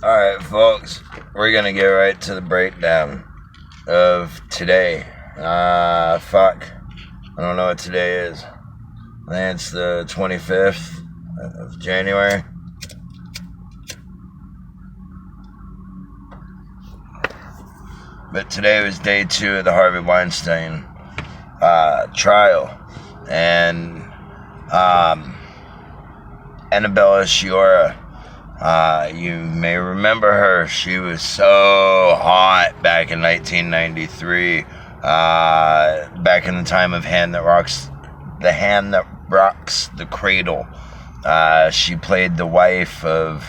Alright, folks, we're gonna get right to the breakdown of today. Fuck. I don't know what today is. I think it's the 25th of January. But today was day 2 of the Harvey Weinstein trial. And Annabella Sciorra, you may remember her. She was so hot back in 1993, back in the time of The Hand That Rocks the Cradle. She played the wife of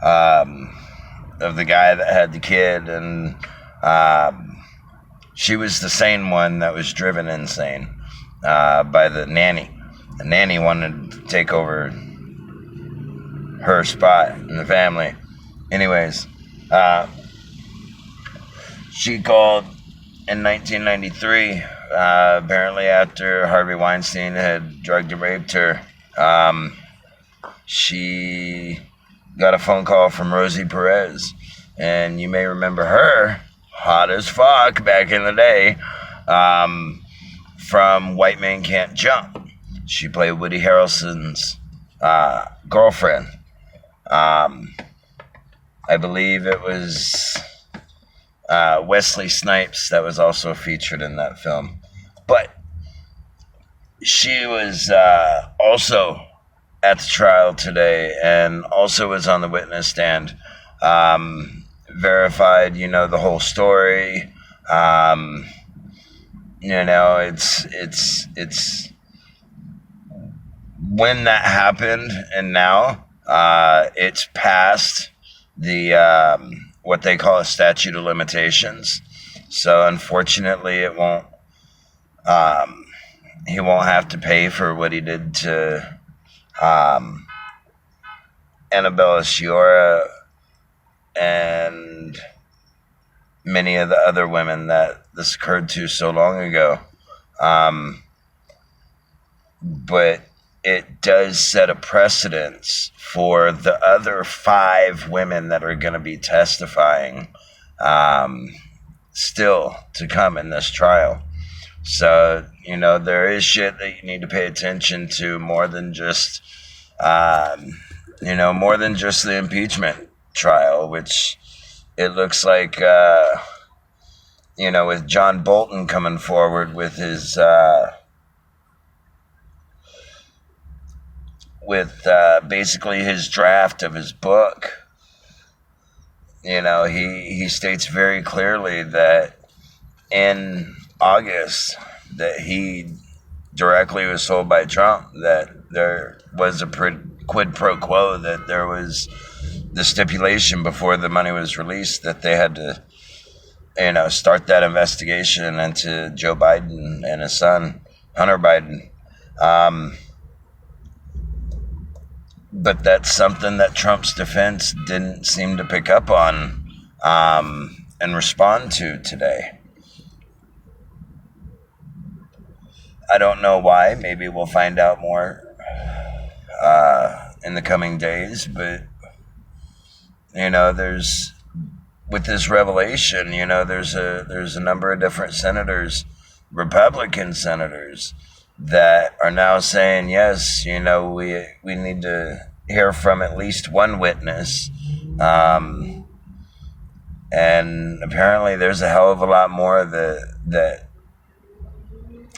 the guy that had the kid, and she was the sane one that was driven insane by the nanny. The nanny wanted to take over her spot in the family. Anyways, she called in 1993, apparently after Harvey Weinstein had drugged and raped her. She got a phone call from Rosie Perez, and you may remember her, hot as fuck back in the day, from White Man Can't Jump. She played Woody Harrelson's girlfriend. I believe it was Wesley Snipes that was also featured in that film. But she was also at the trial today, and also was on the witness stand. Verified, the whole story. It's when that happened, and now it's past the what they call a statute of limitations. So unfortunately, it won't. He won't have to pay for what he did to Annabella Sciorra and many of the other women that this occurred to so long ago. But it does set a precedence for the other 5 women that are going to be testifying still to come in this trial. So, there is shit that you need to pay attention to more than just, more than just the impeachment trial, which it looks like, with John Bolton coming forward with his, basically his draft of his book. He states very clearly that in August that he directly was told by Trump that there was a quid pro quo, that there was the stipulation before the money was released that they had to, start that investigation into Joe Biden and his son, Hunter Biden. But that's something that Trump's defense didn't seem to pick up on and respond to today. I don't know why. Maybe we'll find out more in the coming days. But, there's, with this revelation, there's a number of different senators, Republican senators, that are now saying, yes, we need to hear from at least one witness. And apparently there's a hell of a lot more that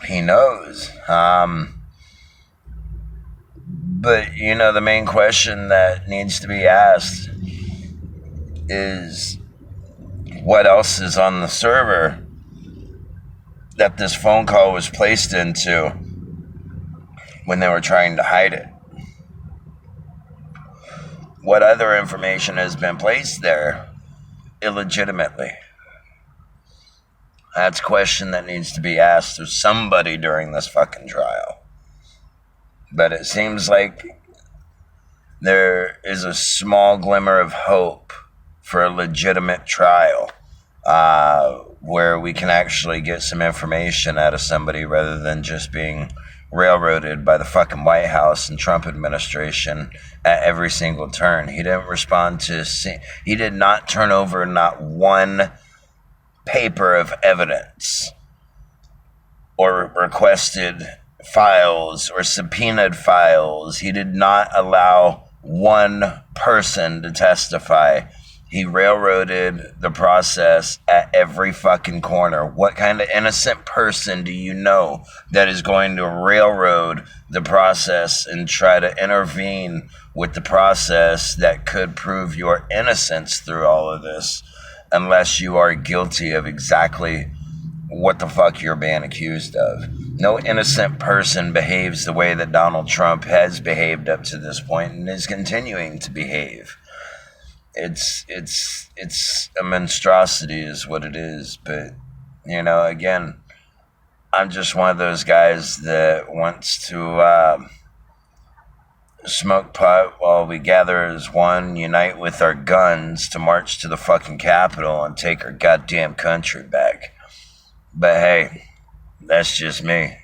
he knows. But, the main question that needs to be asked is, what else is on the server that this phone call was placed into when they were trying to hide it? What other information has been placed there illegitimately? That's a question that needs to be asked to somebody during this fucking trial. But it seems like there is a small glimmer of hope for a legitimate trial, where we can actually get some information out of somebody rather than just being railroaded by the fucking White House and Trump administration at every single turn. He didn't respond to, he did not turn over not one paper of evidence or requested files or subpoenaed files. He did not allow one person to testify. He railroaded the process at every fucking corner. What kind of innocent person do you know that is going to railroad the process and try to intervene with the process that could prove your innocence through all of this, unless you are guilty of exactly what the fuck you're being accused of? No innocent person behaves the way that Donald Trump has behaved up to this point and is continuing to behave. It's a monstrosity is what it is. But, you know, again, I'm just one of those guys that wants to smoke pot while we gather as one, unite with our guns to march to the fucking Capitol and take our goddamn country back. But hey, that's just me.